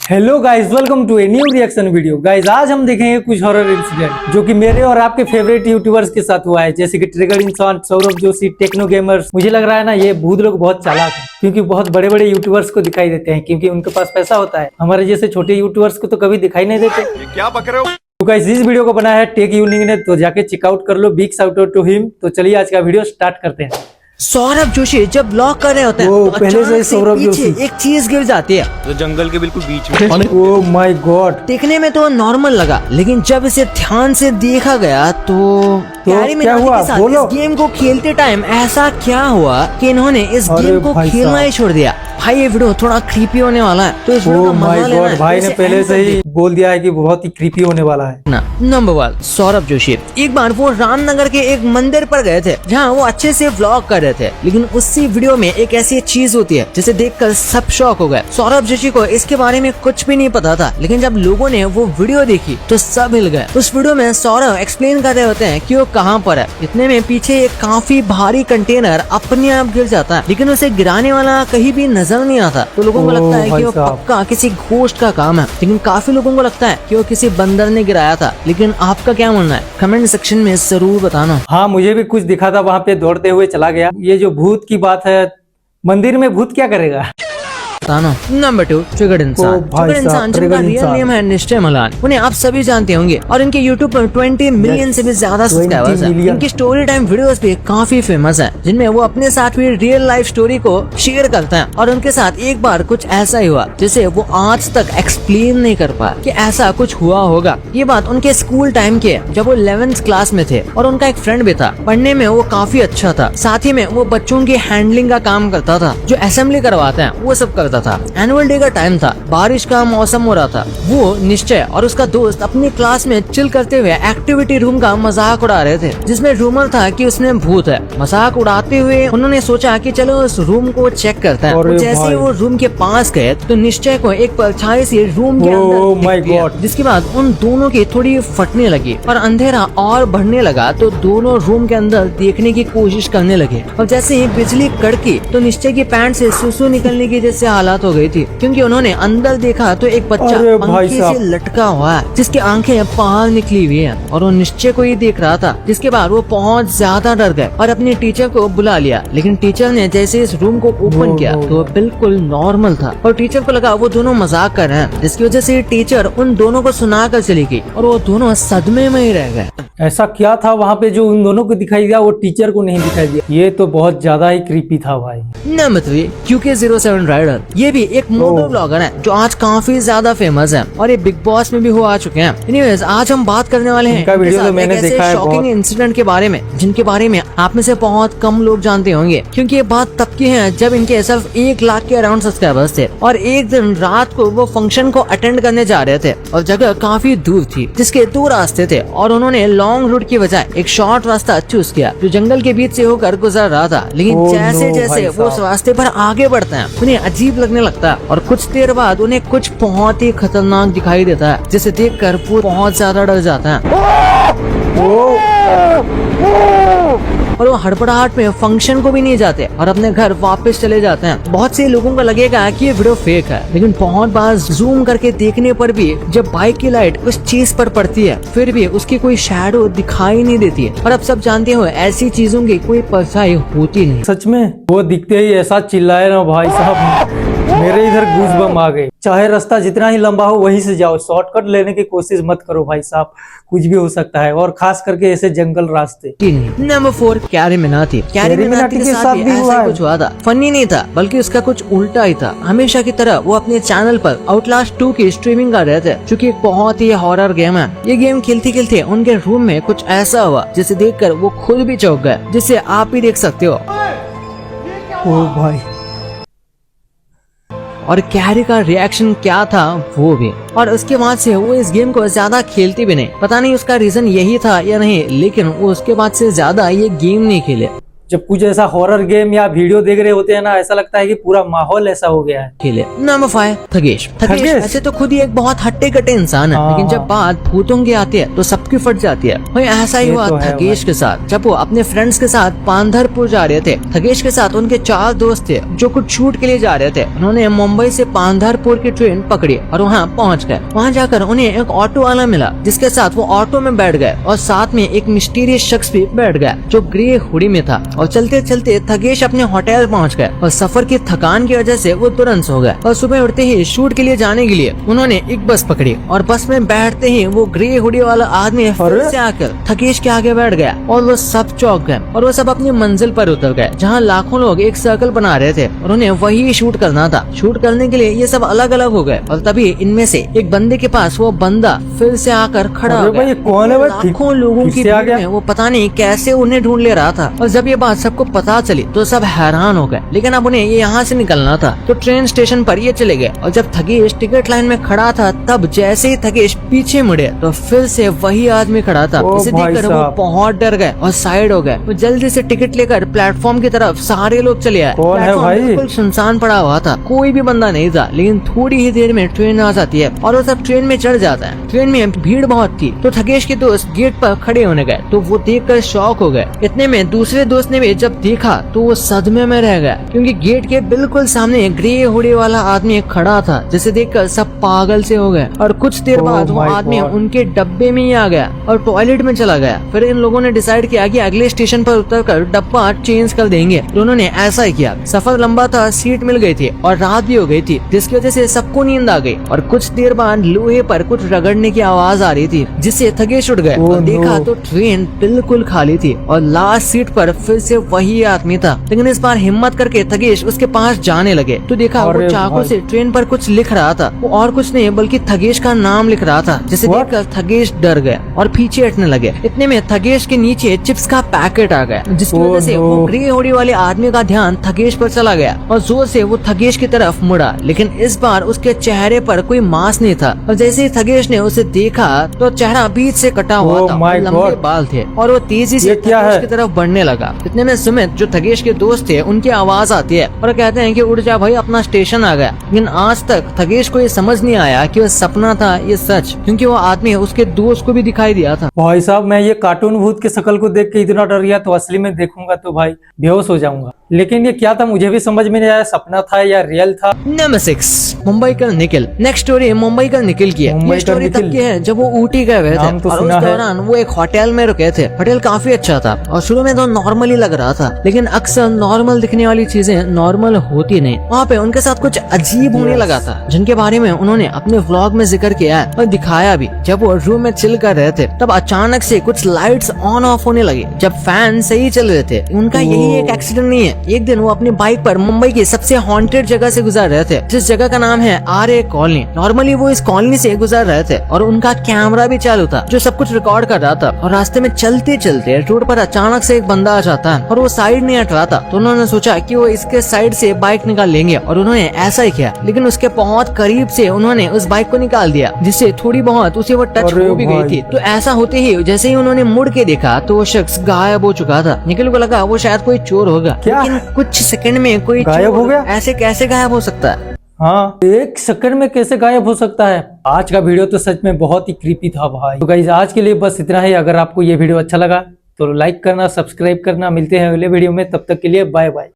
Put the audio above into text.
Hello guys, welcome to a new reaction video. Guys आज हम देखेंगे कुछ हॉरर इंसिडेंट जो कि मेरे और आपके फेवरेट यूट्यूबर्स के साथ हुआ है, जैसे कि ट्रिगर इंसान, सौरभ जोशी, टेक्नो गेमर्स। मुझे लग रहा है ना ये भूत लोग बहुत चालाक हैं, क्योंकि बहुत बड़े बड़े यूट्यूबर्स को दिखाई देते हैं क्योंकि उनके पास पैसा होता है। हमारे जैसे छोटे यूट्यूबर्स को तो कभी दिखाई नहीं देते। क्या बक रहे हो? तो गाइस इस वीडियो को बनाया है टेक यूनिक ने, तो जाके चेकआउट कर लो। Big shout out to him. तो चलिए आज का वीडियो स्टार्ट करते हैं। सौरभ जोशी जब ब्लॉक कर रहे होते हैं वो तो पहले से अचानक सौरभ पीछे जोशी। एक चीज गिर जाती है। तो जंगल के बिल्कुल बीच में। ओह माय गॉड, देखने में तो नॉर्मल लगा, लेकिन जब इसे ध्यान से देखा गया तो कैरी क्या मिनाटी हुआ? के साथ बोलो। इस गेम को खेलते टाइम ऐसा क्या हुआ कि इन्होंने इस अरे गेम को भाई खेलना साहब। ही छोड़ दिया। भाई ये वीडियो थोड़ा क्रीपी होने वाला है, तो इस वीडियो का ओह माय मजा लेना गॉड, है, भाई तो ने इसे पहले end से तक ही बोल दिया है कि बहुत ही क्रीपी होने वाला है। नंबर 1 सौरभ जोशी। एक बार वो रामनगर के एक मंदिर पर गए थे जहाँ वो अच्छे से व्लॉग कर रहे थे, लेकिन उसी वीडियो में एक ऐसी चीज होती है जिसे देखकर सब शॉक हो गए। सौरभ जोशी को इसके बारे में कुछ भी नहीं पता था, लेकिन जब लोगों ने वो वीडियो देखी तो सब हिल गए। उस वीडियो में सौरभ एक्सप्लेन कर रहे होते हैं कि वो कहाँ पर है। इतने में पीछे एक काफी भारी कंटेनर अपने आप गिर जाता है, लेकिन उसे गिराने वाला कहीं भी नजर नहीं आता। तो लोगों को लगता है कि वो पक्का किसी घोस्ट का काम है, लेकिन काफी लोगों को लगता है कि वो किसी बंदर ने गिराया था। लेकिन आपका क्या मानना है? कमेंट सेक्शन में जरूर बताना। हाँ, मुझे भी कुछ दिखा था, वहाँ पे दौड़ते हुए चला गया। ये जो भूत की बात है, मंदिर में भूत क्या करेगा? नंबर 2 ट्रिगर इंसान। ट्रिगर इंसान जिनका रियल नेम है निश्चय मलान, उन्हें आप सभी जानते होंगे और इनके यूट्यूब पर 20 मिलियन से भी ज्यादा सब्सक्राइबर्स हैं। इनकी स्टोरी टाइम वीडियोस भी काफी फेमस हैं, जिनमें वो अपने साथ हुई रियल लाइफ स्टोरी को शेयर करते हैं। और उनके साथ एक बार कुछ ऐसा ही हुआ जिसे वो आज तक एक्सप्लेन नहीं कर पाया कि ऐसा कुछ हुआ होगा। ये बात उनके स्कूल टाइम के जब वो 11th क्लास में थे, और उनका एक फ्रेंड भी था। पढ़ने में वो काफी अच्छा था, साथ ही में वो बच्चों की हैंडलिंग का काम करता था, जो असेंबली करवाते हैं वो सब करता था। एनुअल डे का टाइम था, बारिश का मौसम हो रहा था। वो निश्चय और उसका दोस्त अपनी क्लास में चिल करते हुए एक्टिविटी रूम का मजाक उड़ा रहे थे, जिसमें रूमर था कि उसमें भूत है। मजाक उड़ाते हुए उन्होंने सोचा कि चलो उस रूम को चेक करते हैं। जैसे ही वो रूम के पास गए तो निश्चय को एक परछाई से रूम के अंदर दिख गया, जिसके बाद उन दोनों की थोड़ी फटने लगी और अंधेरा और बढ़ने लगा। तो दोनों रूम के अंदर देखने की कोशिश करने लगे, और जैसे ही बिजली कड़की तो निश्चय की पैंट से सुसु निकलने की जैसे हालात हो गई थी, क्योंकि उन्होंने अंदर देखा तो एक बच्चा पंखे से लटका हुआ है, जिसकी आंखें बाहर निकली हुई हैं, और वो निश्चय को ही देख रहा था। जिसके बाद वो बहुत ज्यादा डर गए और अपने टीचर को बुला लिया, लेकिन टीचर ने जैसे इस रूम को ओपन किया तो बिल्कुल नॉर्मल था, और टीचर को लगा वो दोनों मजाक कर रहे हैं, जिसकी वजह से टीचर उन दोनों को सुनाकर चली गई और वो दोनों सदमे में ही रह गए। ऐसा क्या था वहाँ पे जो उन दोनों को दिखाई दिया, वो टीचर को नहीं दिखाई दिया? ये तो बहुत ज्यादा ही क्रीपी था भाई। Number 3 QK07 rider. ये भी एक मोटो ब्लॉगर है जो आज काफी ज्यादा फेमस है, और ये बिग बॉस में भी हो आ चुके हैं। एनीवेज आज हम बात करने वाले हैं इनका वीडियो तो मैंने देखा है, शॉकिंग इंसिडेंट के बारे में, जिनके बारे में आप में से बहुत कम लोग जानते होंगे, क्योंकि ये बात तब की है जब इनके सिर्फ 1 लाख के अराउंड सब्सक्राइबर्स थे। और एक दिन रात को वो फंक्शन को अटेंड करने जा रहे थे, और जगह काफी दूर थी, जिसके 2 रास्ते थे, और उन्होंने लॉन्ग रूट की बजाय एक शॉर्ट रास्ता चूज किया जो जंगल के बीच से होकर गुजर रहा था। लेकिन जैसे जैसे वो उस रास्ते पर आगे बढ़ते हैं उन्हें अजीब लगने लगता है, और कुछ देर बाद उन्हें कुछ बहुत ही खतरनाक दिखाई देता है, जिसे देखकर वो बहुत ज्यादा डर जाता है, और वो हड़बड़ाहट में फंक्शन को भी नहीं जाते और अपने घर वापस चले जाते हैं। बहुत से लोगों को लगेगा कि ये वीडियो फेक है, लेकिन बहुत बार जूम करके देखने पर भी जब बाइक की लाइट उस चीज पर पड़ती है, फिर भी उसकी कोई शैडो दिखाई नहीं देती है। और अब सब जानते हो ऐसी चीजों की कोई परछाई होती नहीं। सच में वो दिखते ही ऐसा चिल्लाए ना भाई साहब, मेरे इधर गूज़बम्प आ गए। चाहे रास्ता जितना ही लंबा हो वहीं से जाओ, शॉर्टकट लेने की कोशिश मत करो भाई साहब, कुछ भी हो सकता है, और खास करके ऐसे जंगल रास्ते। Number 4 carry Minati. Carry Minati के साथ भी ऐसा कुछ हुआ था। फनी नहीं था, बल्कि उसका कुछ उल्टा ही था। हमेशा की तरह वो अपने चैनल पर आउटलास्ट 2 की स्ट्रीमिंग कर रहे थे, जो कि एक बहुत ही हॉरर गेम है। ये गेम खेलते खेलते उनके रूम में कुछ ऐसा हुआ जिसे देखकर वो खुद भी चौंक गए, जिसे आप भी देख सकते हो। ओ भाई, और कैरी का रिएक्शन क्या था वो भी। और उसके बाद से वो इस गेम को ज्यादा खेलती भी नहीं। पता नहीं उसका रीजन यही था या नहीं, लेकिन वो उसके बाद से ज्यादा ये गेम नहीं खेले। जब कुछ ऐसा हॉरर गेम या वीडियो देख रहे होते हैं ना, ऐसा लगता है कि पूरा माहौल ऐसा हो गया है। खेले। नंबर 5 थगेश। थगेश? ऐसे तो खुद ही एक बहुत हट्टे कट्टे इंसान है, लेकिन जब बात भूतों की आती है तो सबकी फट जाती है। भाई ऐसा ही ये हुआ तो है थगेश के साथ, जब वो अपने फ्रेंड्स के साथ पांधरपुर जा रहे थे। थगेश के साथ उनके 4 दोस्त थे जो कुछ शूट के लिए जा रहे थे। उन्होंने मुंबई से पांधरपुर की ट्रेन पकड़ी और वहाँ पहुँच गए। वहाँ जाकर उन्हें एक ऑटो वाला मिला, जिसके साथ वो ऑटो में बैठ गए और साथ में एक मिस्टीरियस शख्स भी बैठ गया जो ग्रे हुडी में था। और चलते चलते थगेश अपने होटल पहुंच गए और सफर की थकान की वजह से वो तुरंत सो गए। और सुबह उठते ही शूट के लिए जाने के लिए उन्होंने एक बस पकड़ी और बस में बैठते ही वो ग्रे हुडी वाला आदमी फिर से आकर थगेश के आगे बैठ गया और वो सब चौंक गए और वो सब अपनी मंजिल पर उतर गए, जहाँ लाखों लोग एक सर्कल बना रहे थे और उन्हें वही शूट करना था। शूट करने के लिए ये सब अलग अलग हो गए और तभी इनमें से एक बंदे के पास वो बंदा फिर से आकर खड़ा हो गया। कौन है भाई? लाखों लोगों की भीड़ में वो पता नहीं कैसे उन्हें ढूंढ ले रहा था। और जब ये बात सबको पता चली तो सब हैरान हो गए, लेकिन अब उन्हें ये यहाँ से निकलना था तो ट्रेन स्टेशन पर ये चले गए। और जब थगेश टिकट लाइन में खड़ा था, तब जैसे ही थगेश पीछे मुड़े तो फिर से वही आदमी खड़ा था। इसे देखकर वो बहुत डर गए और साइड हो गए। वो जल्दी से टिकट लेकर प्लेटफॉर्म की तरफ सारे लोग चले आए। कौन है भाई? बिल्कुल सुनसान पड़ा हुआ था, कोई भी बंदा नहीं था। लेकिन थोड़ी ही देर में ट्रेन आ जाती है और वो सब ट्रेन में चढ़ जाता है। ट्रेन में भीड़ बहुत थी तो थगेश के दोस्त गेट पर खड़े होने गए तो वो देखकर शॉक हो गए। इतने में दूसरे दोस्त ने भी जब देखा तो वो सदमे में रह गया, क्योंकि गेट के बिल्कुल सामने ग्रे हुडी वाला आदमी खड़ा था, जिसे देखकर सब पागल से हो गए। और कुछ देर बाद वो आदमी उनके डब्बे में ही आ गया और टॉयलेट में चला गया। फिर इन लोगों ने डिसाइड किया कि अगले स्टेशन पर उतरकर डब्बा चेंज कर देंगे। तो उन्होंने ऐसा ही किया। सफर लंबा था, सीट मिल गई थी और रात भी हो गई थी, जिसकी वजह से सबको नींद आ गई। और कुछ देर बाद लोहे पर कुछ रगड़ने की आवाज आ रही थी, जिससे थगेश उठ गए और देखा तो ट्रेन बिल्कुल खाली थी और लास्ट सीट पर फिर से वही आदमी था। लेकिन इस बार हिम्मत करके थगेश उसके पास जाने लगे तो देखा वो चाकू से ट्रेन पर कुछ लिख रहा था। वो और कुछ नहीं बल्कि थगेश का नाम लिख रहा था, जिसे देखकर थगेश डर गया और पीछे हटने लगे। इतने में थगेश के नीचे चिप्स का पैकेट आ गया, जिसकी वजह से वो ग्रे हुडी वाले आदमी का ध्यान थगेश पर चला गया और जोर से वो थगेश की तरफ मुड़ा। लेकिन इस बार उसके चेहरे पर कोई मांस नहीं था और जैसे ही थगेश ने उसे देखा तो चेहरा बीच से कटा हुआ था, लंबे बाल थे और वो तेजी से थगेश की तरफ बढ़ने लगा। इतने में सुमित जो थगेश के दोस्त थे, उनकी आवाज आती है और कहते हैं कि उठ जा भाई, अपना स्टेशन आ गया। लेकिन आज तक थगेश को ये समझ नहीं आया कि वो सपना था ये सच, क्योंकि वो आदमी उसके दोस्त को भी दिखाई दिया था। भाई साहब, मैं ये कार्टून भूत की शक्ल को देख के इतना डर गया तो असली में देखूंगा तो भाई बेहोश हो जाऊंगा। लेकिन ये क्या था मुझे भी समझ में नहीं आया, सपना था या रियल था। नंबर 6 मुंबई का निखिल। नेक्स्ट स्टोरी मुंबई का निखिल की है। ये स्टोरी तब की है जब वो ऊटी गए हुए थे तो और उस दौरान वो एक होटल में रुके थे। होटल काफी अच्छा था और शुरू में तो नॉर्मल ही लग रहा था, लेकिन अक्सर नॉर्मल दिखने वाली चीजें नॉर्मल होती नहीं। वहाँ पे उनके साथ कुछ अजीब होने लगा था, जिनके बारे में उन्होंने अपने व्लॉग में जिक्र किया है और दिखाया भी। जब वो रूम में चिल कर रहे थे तब अचानक से कुछ लाइट्स ऑन ऑफ होने लगी जब फैन सही चल रहे थे। उनका यही एक एक्सीडेंट नहीं है। एक दिन वो अपनी बाइक पर मुंबई की सबसे हॉन्टेड जगह से गुजर रहे थे, जिस जगह का नाम है आर.ए. कॉलोनी। नॉर्मली वो इस कॉलोनी से गुजर रहे थे और उनका कैमरा भी चालू था जो सब कुछ रिकॉर्ड कर रहा था। और रास्ते में चलते चलते रोड पर अचानक से एक बंदा आ जाता है और वो साइड नहीं हट रहा था। तो उन्होंने सोचा कि वो इसके साइड से बाइक निकाल लेंगे और उन्होंने ऐसा ही किया। लेकिन उसके बहुत करीब से उन्होंने उस बाइक को निकाल दिया, जिससे थोड़ी बहुत उसे वो टच हो भी गई थी। तो ऐसा होते ही जैसे ही उन्होंने मुड़ के देखा तो वो शख्स गायब हो चुका था। निखिल को लगा वो शायद कोई चोर होगा, लेकिन कुछ सेकंड में कोई गायब हो गया। ऐसे कैसे गायब हो सकता है? हाँ, एक सेकंड में कैसे गायब हो सकता है। आज का वीडियो तो सच में बहुत ही क्रीपी था भाई। तो गाइस आज के लिए बस इतना ही। अगर आपको ये वीडियो अच्छा लगा तो लाइक करना, सब्सक्राइब करना। मिलते हैं अगले वीडियो में, तब तक के लिए बाय बाय।